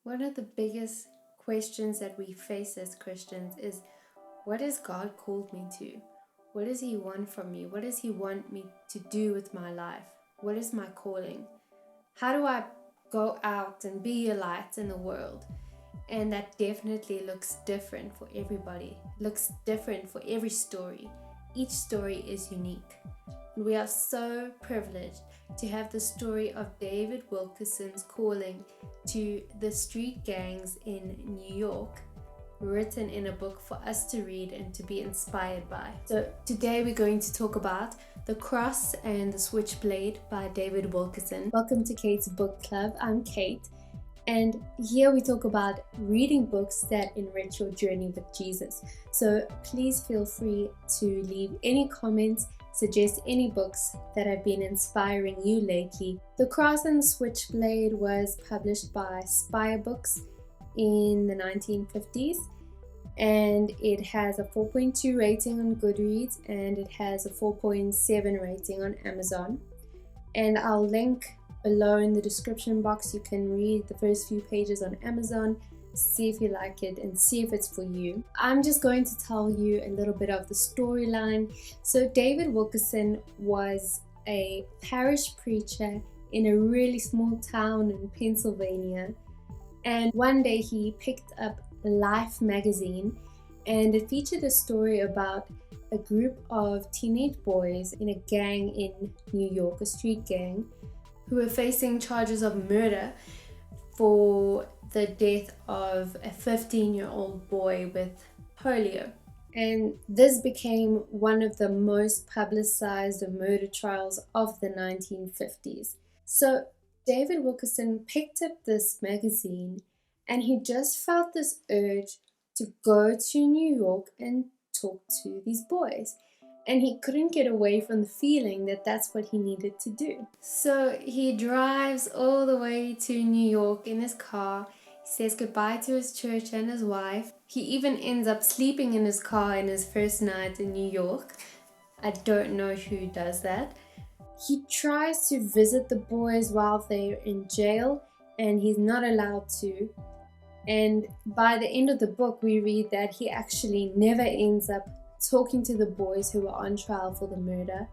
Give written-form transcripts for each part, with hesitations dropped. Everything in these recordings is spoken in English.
One of the biggest questions that we face as Christians is, what has God called me to? What does He want from me? What does He want me to do with my life? What is my calling? How do I go out and be a light in the world? And that definitely looks different for everybody. It looks different for every story. Each story is unique. And we are so privileged to have the story of David Wilkerson's calling to the street gangs in New York written in a book for us to read and to be inspired by. So today we're going to talk about The Cross and the Switchblade by David Wilkerson. Welcome to Kate's Book Club. I'm Kate, and here we talk about reading books that enrich your journey with Jesus. So please feel free to leave any comments, suggest any books that have been inspiring you lately. The Cross and the Switchblade was published by Spire Books in the 1950s, and it has a 4.2 rating on Goodreads and it has a 4.7 rating on Amazon. And I'll link below in the description box. You can read the first few pages on Amazon, see if you like it and see if it's for you. I'm just going to tell you a little bit of the storyline. So David Wilkerson was a parish preacher in a really small town in Pennsylvania, and one day he picked up Life magazine, and it featured a story about a group of teenage boys in a gang in New York, a street gang, who were facing charges of murder for the death of a 15-year-old boy with polio. And this became one of the most publicized murder trials of the 1950s. So David Wilkerson picked up this magazine and he just felt this urge to go to New York and talk to these boys. And he couldn't get away from the feeling that that's what he needed to do. So he drives all the way to New York in his car. He says goodbye to his church and his wife. He even ends up sleeping in his car in his first night in New York. I don't know who does that. He tries to visit the boys while they're in jail, and he's not allowed to. And by the end of the book, we read that he actually never ends up talking to the boys who were on trial for the murder.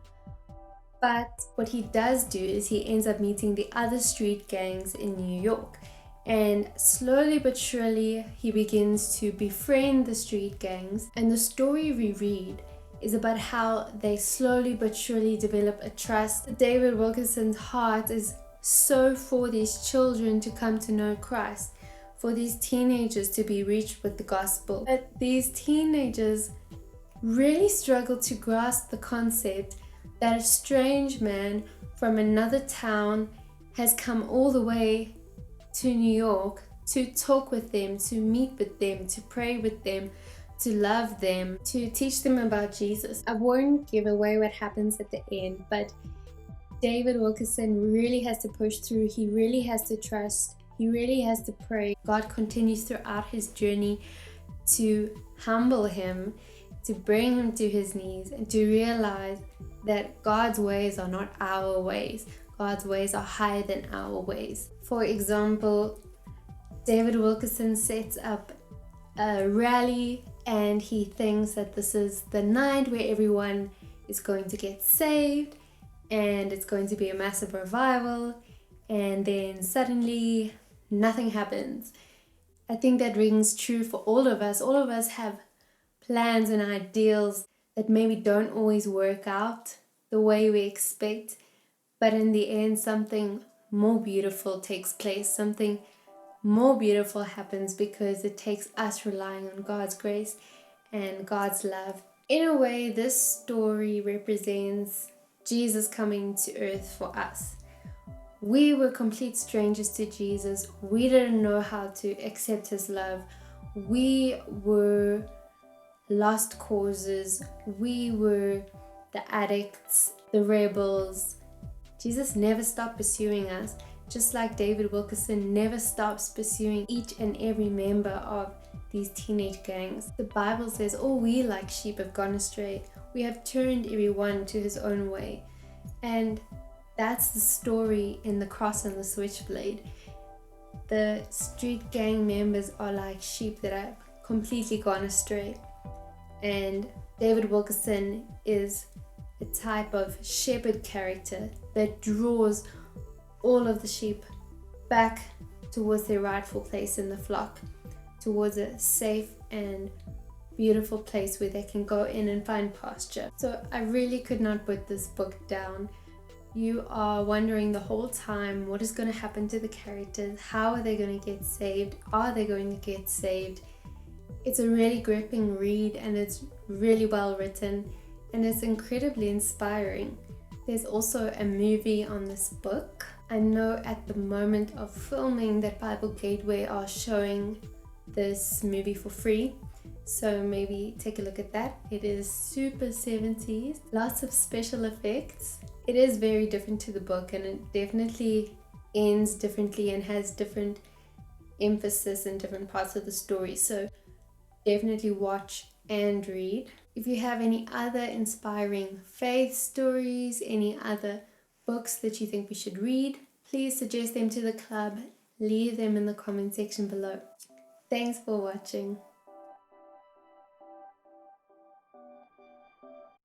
But what he does do is he ends up meeting the other street gangs in New York. And slowly but surely, he begins to befriend the street gangs. And the story we read is about how they slowly but surely develop a trust. David Wilkerson's heart is so for these children to come to know Christ, for these teenagers to be reached with the gospel. But these teenagers really struggle to grasp the concept that a strange man from another town has come all the way to New York to talk with them, to meet with them, to pray with them, to love them, to teach them about Jesus. I won't give away what happens at the end, but David Wilkerson really has to push through. He really has to trust. He really has to pray. God continues throughout his journey to humble him, to bring him to his knees, and to realize that God's ways are not our ways. God's ways are higher than our ways. For example, David Wilkerson sets up a rally and he thinks that this is the night where everyone is going to get saved and it's going to be a massive revival, and then suddenly nothing happens. I think that rings true for all of us. All of us have plans and ideals that maybe don't always work out the way we expect, but in the end something more beautiful takes place. Something more beautiful happens because it takes us relying on God's grace and God's love. In a way, this story represents Jesus coming to earth for us. We were complete strangers to Jesus. We didn't know how to accept his love. We were lost causes. We were the addicts, the rebels. Jesus never stopped pursuing us, just like David Wilkerson never stops pursuing each and every member of these teenage gangs. The Bible says, all we like sheep have gone astray. We have turned everyone to his own way. And that's the story in The Cross and the Switchblade. The street gang members are like sheep that have completely gone astray. And David Wilkerson is a type of shepherd character that draws all of the sheep back towards their rightful place in the flock, towards a safe and beautiful place where they can go in and find pasture. So I really could not put this book down. You are wondering the whole time what is going to happen to the characters, how are they going to get saved, are they going to get saved? It's a really gripping read, and it's really well written, and it's incredibly inspiring. There's also a movie on this book. I know at the moment of filming that Bible Gateway are showing this movie for free, so maybe take a look at that. It is super 70s, lots of special effects. It is very different to the book, and it definitely ends differently and has different emphasis in different parts of the story. So definitely watch and read. If you have any other inspiring faith stories, any other books that you think we should read, please suggest them to the club. Leave them in the comment section below. Thanks for watching.